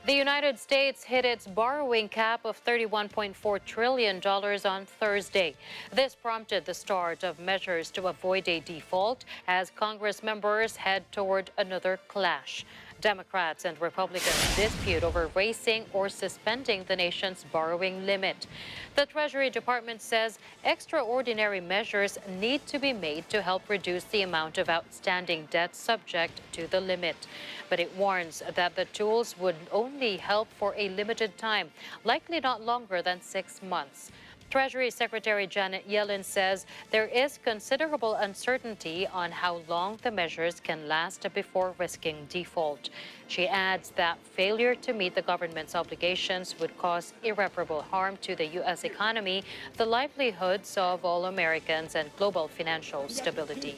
Speaker 2: The United States hit its borrowing cap of $31.4 trillion on Thursday. This prompted the start of measures to avoid a default as Congress members head toward another clash. Democrats and Republicans dispute over raising or suspending the nation's borrowing limit. The Treasury Department says extraordinary measures need to be made to help reduce the amount of outstanding debt subject to the limit. But it warns that the tools would only help for a limited time, likely not longer than 6 months. Treasury Secretary Janet Yellen says there is considerable uncertainty on how long the measures can last before risking default. She adds that failure to meet the government's obligations would cause irreparable harm to the U.S. economy, the livelihoods of all Americans, and global financial stability.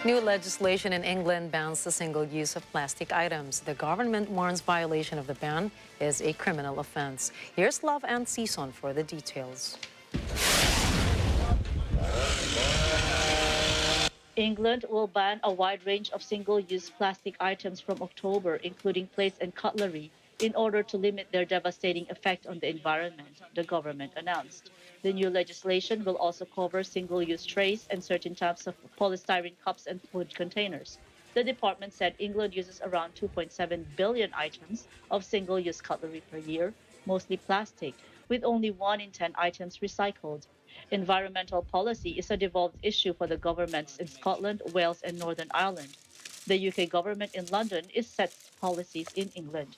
Speaker 1: New legislation in England bans the single use of plastic items. The government warns violation of the ban is a criminal offense. Here's Love and Season for the details.
Speaker 3: England will ban a wide range of single-use plastic items from October, including plates and cutlery, in order to limit their devastating effect on the environment, the government announced. The new legislation will also cover single-use trays and certain types of polystyrene cups and food containers. The department said England uses around 2.7 billion items of single-use cutlery per year, mostly plastic, with only 1 in 10 items recycled. Environmental policy is a devolved issue for the governments in Scotland, Wales, and Northern Ireland. The UK government in London is set policies in England.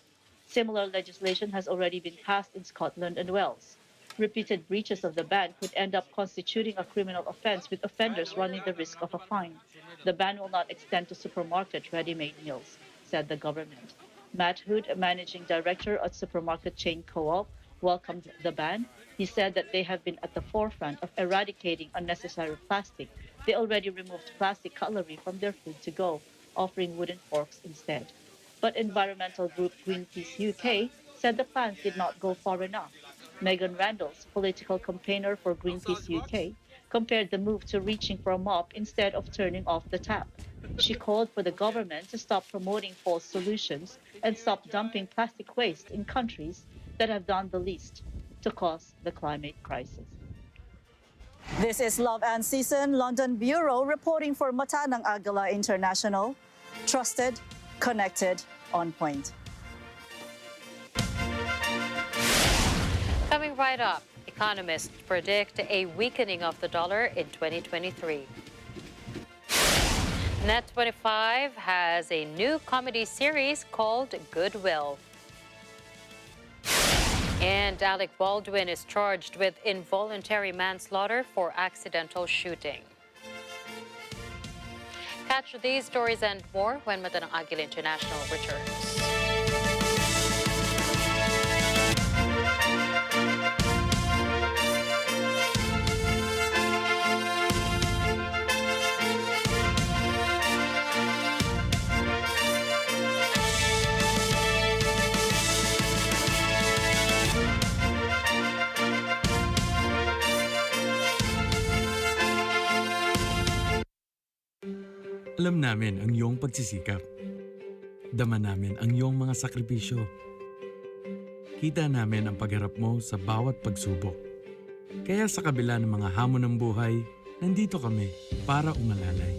Speaker 3: Similar legislation has already been passed in Scotland and Wales. Repeated breaches of the ban could end up constituting a criminal offense, with offenders running the risk of a fine. The ban will not extend to supermarket ready-made meals, said the government. Matt Hood, a managing director at supermarket chain Co-op, welcomed the ban. He said that they have been at the forefront of eradicating unnecessary plastic. They already removed plastic cutlery from their food to go, offering wooden forks instead. But environmental group Greenpeace UK said the plans did not go far enough. Megan Randalls, political campaigner for Greenpeace UK, compared the move to reaching for a mop instead of turning off the tap. She called for the government to stop promoting false solutions and stop dumping plastic waste in countries that have done the least to cause the climate crisis.
Speaker 5: This is Love and Season, London Bureau, reporting for Mata ng Agila International. Trusted, connected, on point.
Speaker 2: Coming right up, economists predict a weakening of the dollar in 2023. Net25 has a new comedy series called Goodwill. And Alec Baldwin is charged with involuntary manslaughter for accidental shooting. Catch these stories and more when Mata ng Agila International returns.
Speaker 23: Alam namin ang iyong pagsisikap. Dama namin ang iyong mga sakripisyo. Kita namin ang pagharap mo sa bawat pagsubok. Kaya sa kabila ng mga hamon ng buhay, nandito kami para umalalay.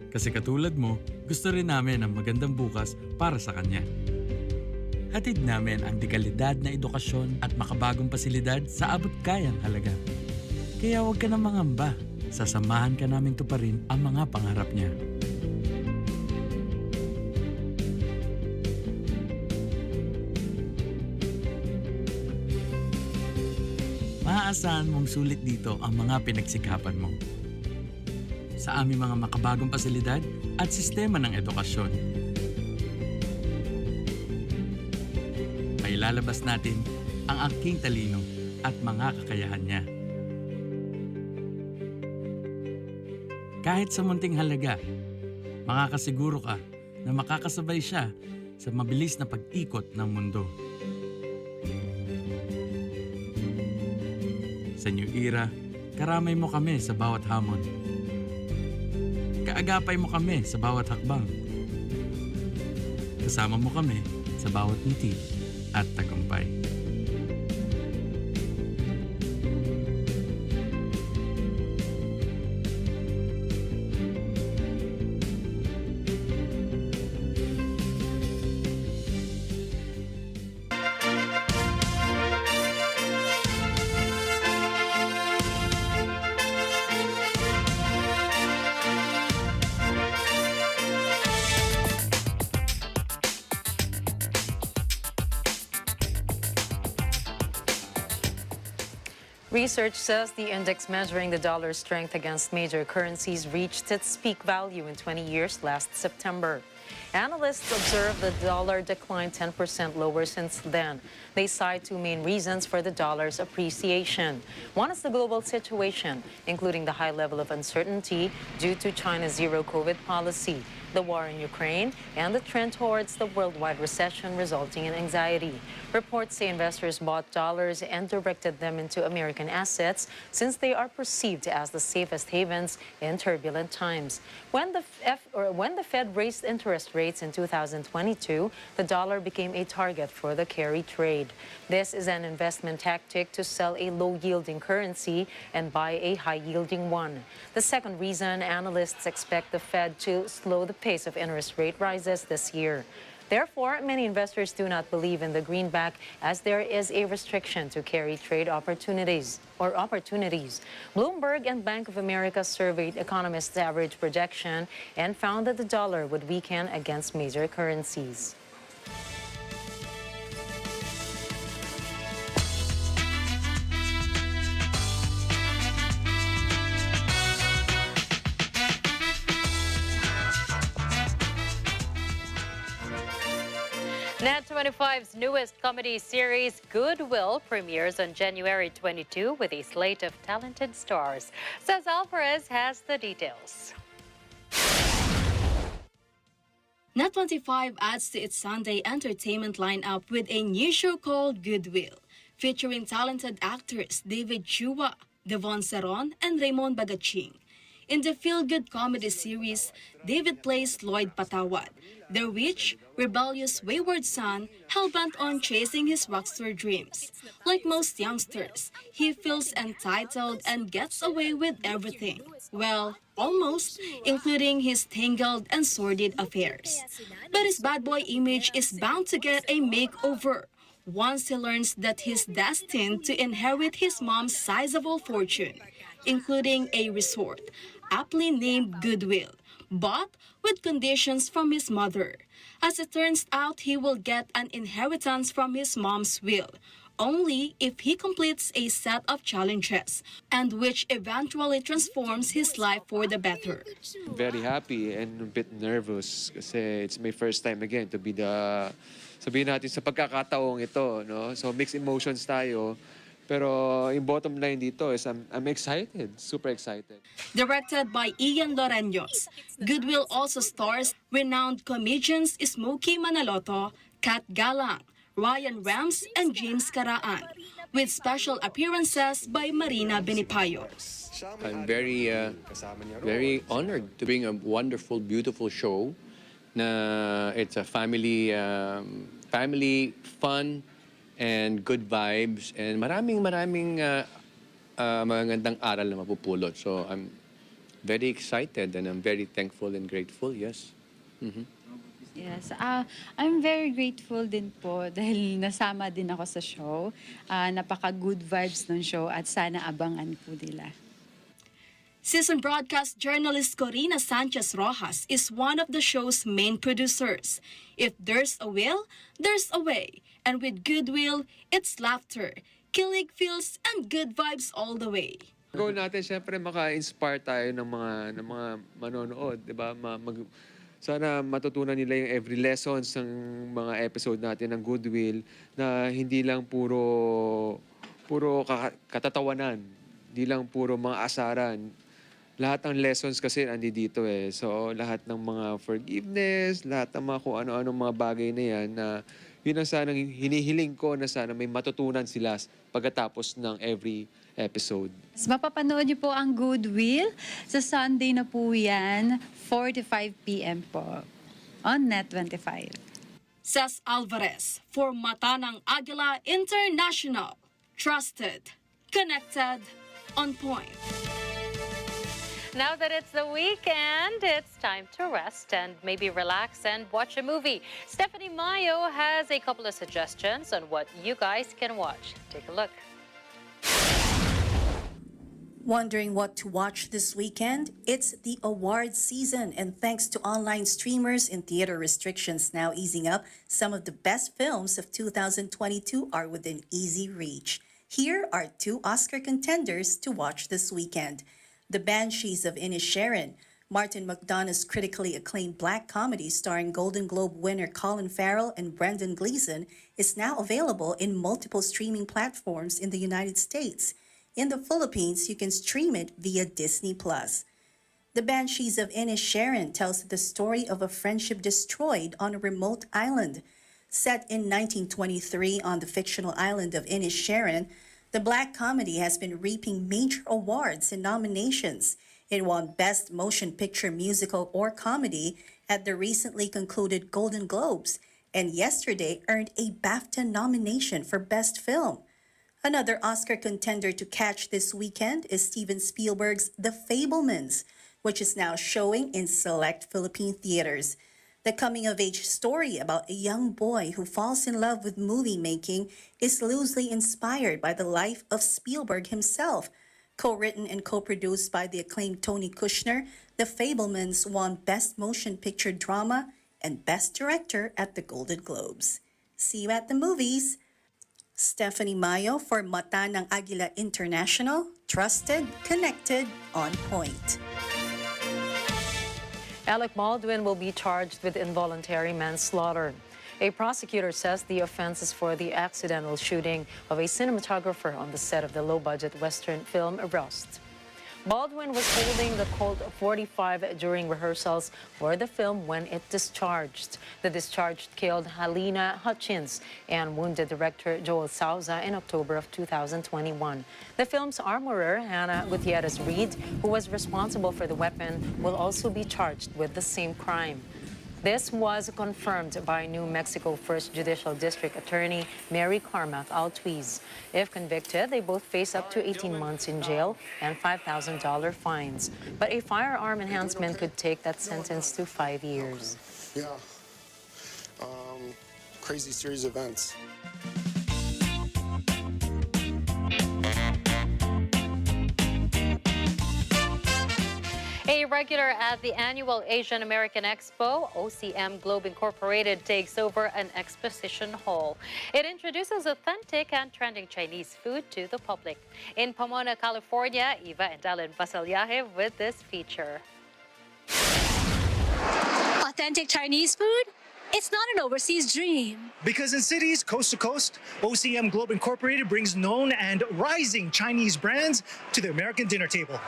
Speaker 23: Kasi katulad mo, gusto rin namin ang magandang bukas para sa kanya. Hatid namin ang dekalidad na edukasyon at makabagong pasilidad sa abot kayang halaga. Kaya huwag ka na mangamba. Sasamahan ka namin tuparin ang mga pangarap niya. Maaasahan mong sulit dito ang mga pinagsikapan mo. Sa aming mga makabagong pasilidad at sistema ng edukasyon. Mailalabas natin ang aking talino at mga kakayahan niya. Kahit sa munting halaga, makakasiguro ka na makakasabay siya sa mabilis na pag-ikot ng mundo. Sa new era, karamay mo kami sa bawat hamon. Kaagapay mo kami sa bawat hakbang. Kasama mo kami sa bawat ngiti at tagumpay.
Speaker 1: Research says the index measuring the dollar's strength against major currencies reached its peak value in 20 years last September. Analysts observe the dollar declined 10% lower since then. They cite two main reasons for the dollar's appreciation. One is the global situation, including the high level of uncertainty due to China's zero-COVID policy, the war in Ukraine, and the trend towards the worldwide recession resulting in anxiety. Reports say investors bought dollars and directed them into American assets since they are perceived as the safest havens in turbulent times. When the Fed raised interest rates in 2022, the dollar became a target for the carry trade. This is an investment tactic to sell a low-yielding currency and buy a high-yielding one. The second reason, analysts expect the Fed to slow the pace of interest rate rises this year. Therefore, many investors do not believe in the greenback as there is a restriction to carry trade opportunities. Bloomberg and Bank of America surveyed economists' average projection and found that the dollar would weaken against major currencies.
Speaker 2: Net25's newest comedy series, Goodwill, premieres on January 22 with a slate of talented stars. Cez Alvarez has the details.
Speaker 4: Net25 adds to its Sunday entertainment lineup with a new show called Goodwill, featuring talented actors David Chua, Devon Seron, and Raymond Bagaching. In the feel-good comedy series, David plays Lloyd Patawad, the rich, rebellious, wayward son hell-bent on chasing his rockstar dreams. Like most youngsters, he feels entitled and gets away with everything. Well, almost, including his tangled and sordid affairs. But his bad boy image is bound to get a makeover once he learns that he's destined to inherit his mom's sizable fortune, including a resort, aptly named Goodwill, but with conditions from his mother. As it turns out, he will get an inheritance from his mom's will, only if he completes a set of challenges, and which eventually transforms his life for the better.
Speaker 6: Very happy and a bit nervous kasi it's my first time again to be sabihin natin sa pagkakataong ito, no? So mixed emotions tayo. Pero yung bottom line dito is I'm excited, super excited.
Speaker 4: Directed by Ian Loreños, Goodwill also stars renowned comedians Smokey Manaloto, Kat Galang, Ryan Rams, and James Caraan, with special appearances by Marina Benipayo.
Speaker 7: I'm very honored to bring a wonderful, beautiful show. It's a family fun and good vibes, and maraming magandang aral na mapupulot. So I'm very excited and I'm very thankful and grateful, yes. Mm-hmm.
Speaker 24: Yes, I'm very grateful din po dahil nasama din ako sa show. Napaka-good vibes ng show at sana abangan po nila.
Speaker 4: Season broadcast journalist Corina Sanchez Rojas is one of the show's main producers. If there's a will, there's a way. And with Goodwill, it's laughter, kilig feels, and good vibes all the way.
Speaker 6: Goal natin, syempre, maka-inspire tayo ng mga manonood, di ba? Sana matutunan nila yung every lessons ng mga episode natin ng Goodwill na hindi lang puro katatawanan, hindi lang puro mga asaran. Lahat ng lessons kasi andi dito eh. So lahat ng mga forgiveness, lahat ng mga kung ano-anong mga bagay na yan na Yun ang sanang hinihiling ko na sana may matutunan sila pagkatapos ng every episode.
Speaker 24: Mapapanood niyo po ang Goodwill. Sa Sunday na po yan, 4 to 5 p.m. po on Net25.
Speaker 4: Says Alvarez for Mata ng Agila International. Trusted, connected, on point.
Speaker 2: Now that it's the weekend, it's time to rest and maybe relax and watch a movie. Stephanie Mayo has a couple of suggestions on what you guys can watch. Take a look.
Speaker 8: Wondering what to watch this weekend? It's the awards season, and thanks to online streamers and theater restrictions now easing up, some of the best films of 2022 are within easy reach. Here are 2 Oscar contenders to watch this weekend. The Banshees of Inisherin, Martin McDonagh's critically acclaimed black comedy starring Golden Globe winner Colin Farrell and Brendan Gleeson, is now available in multiple streaming platforms in the United States. In the Philippines, you can stream it via Disney+. The Banshees of Inisherin tells the story of a friendship destroyed on a remote island. Set in 1923 on the fictional island of Inisherin, the black comedy has been reaping major awards and nominations. It won Best Motion Picture Musical or Comedy at the recently concluded Golden Globes, and yesterday earned a BAFTA nomination for Best Film. Another Oscar contender to catch this weekend is Steven Spielberg's The Fabelmans, which is now showing in select Philippine theaters. The coming-of-age story about a young boy who falls in love with movie making is loosely inspired by the life of Spielberg himself. Co-written and co-produced by the acclaimed Tony Kushner, The Fabelmans won Best Motion Picture Drama and Best Director at the Golden Globes. See you at the movies! Stephanie Mayo for Mata ng Agila International, trusted, connected, on point.
Speaker 1: Alec Baldwin will be charged with involuntary manslaughter. A prosecutor says the offense is for the accidental shooting of a cinematographer on the set of the low-budget Western film Rust. Baldwin was holding the Colt 45 during rehearsals for the film when it discharged. The discharge killed Halina Hutchins and wounded director Joel Souza in October of 2021. The film's armorer, Hannah Gutierrez-Reed, who was responsible for the weapon, will also be charged with the same crime. This was confirmed by New Mexico 1st Judicial District Attorney Mary Carmack Altwies. If convicted, they both face up to 18 months in jail and $5,000 fines. But a firearm enhancement could take that sentence to 5 years.
Speaker 9: Yeah. Crazy series of events.
Speaker 2: A regular at the annual Asian American Expo, OCM Globe Incorporated takes over an exposition hall. It introduces authentic and trending Chinese food to the public. In Pomona, California, Eva and Ellen Basalyahe with this feature.
Speaker 10: Authentic Chinese food? It's not an overseas dream.
Speaker 12: Because in cities coast to coast, OCM Globe Incorporated brings known and rising Chinese brands to the American dinner table.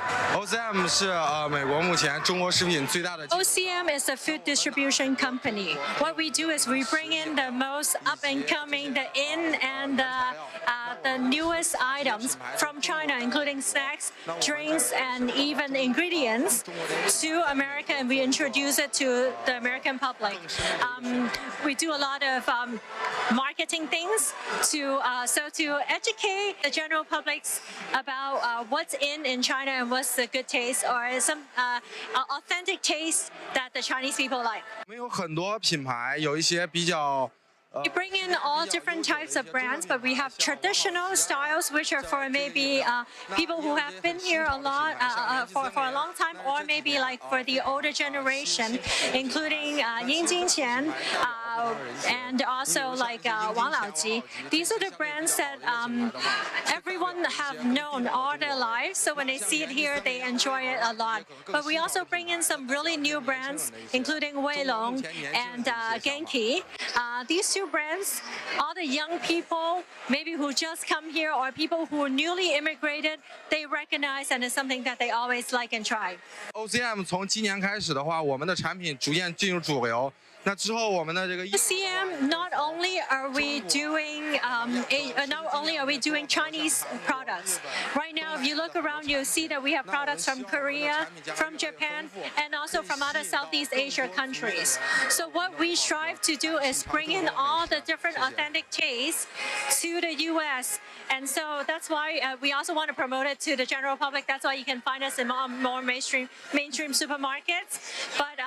Speaker 25: OCM
Speaker 10: is a food distribution company. What we do is we bring in the most up-and-coming, the in and the newest items from China, including snacks, drinks, and even ingredients to America, and we introduce it to the American public. We do a lot of marketing things to educate the general public about what's in China and what's the good taste or some authentic taste that the Chinese people like. We bring in all different types of brands, but we have traditional styles, which are for maybe people who have been here a lot for a long time, or maybe like for the older generation, including Yin Jinqian and also like Wang Laoji. These are the brands that everyone have known all their lives, so when they see it here, they enjoy it a lot. But we also bring in some really new brands, including Weilong and Genki. These two brands, all the young people, maybe who just come here or people who are newly immigrated, they recognize, and it's something that they always like and try.
Speaker 25: OCM 从今年开始的话，我们的产品逐渐进入主流。
Speaker 10: CM, not only are we doing Chinese products. Right now, if you look around, you'll see that we have products from Korea, from Japan, and also from other Southeast Asia countries. So what we strive to do is bring in all the different authentic tastes to the U.S. And so that's why we also want to promote it to the general public. That's why you can find us in more mainstream supermarkets. But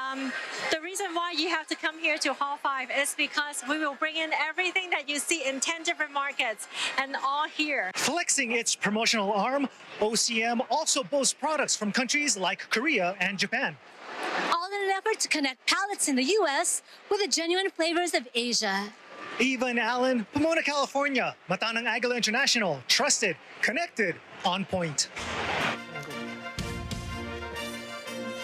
Speaker 10: the reason why you have to come here to Hall 5 is because we will bring in everything that you see in 10 different markets and all here.
Speaker 12: Flexing its promotional arm, OCM also boasts products from countries like Korea and Japan.
Speaker 13: All in an effort to connect palates in the U.S. with the genuine flavors of Asia.
Speaker 12: Eva and Allen, Pomona, California. Mata ng Agila International. Trusted, connected, on point.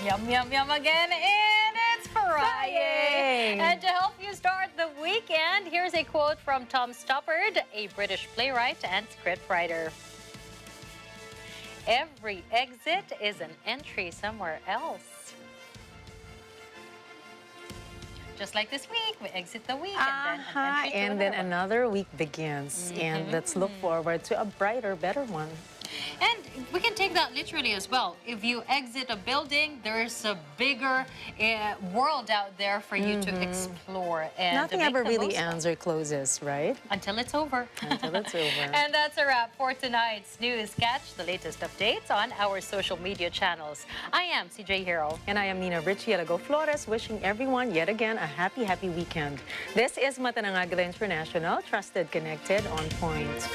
Speaker 2: Yum, yum, yum again, and it's Friday. And to help you start the weekend, here's a quote from Tom Stoppard, a British playwright and scriptwriter. Every exit is an entry somewhere else. Just like this week, we exit the week
Speaker 1: and then another week begins. And let's look forward to a brighter, better one.
Speaker 2: And we can take that literally as well. If you exit a building, there's a bigger world out there for you to explore. And
Speaker 1: nothing ever really ends or closes, right?
Speaker 2: Until it's over.
Speaker 1: Until it's over.
Speaker 2: And that's a wrap for tonight's news. Catch the latest updates on our social media channels. I am CJ Hero.
Speaker 1: And I am Nina Richie Flores, wishing everyone yet again a happy, happy weekend. This is Mata ng Agila International, trusted, connected, on point.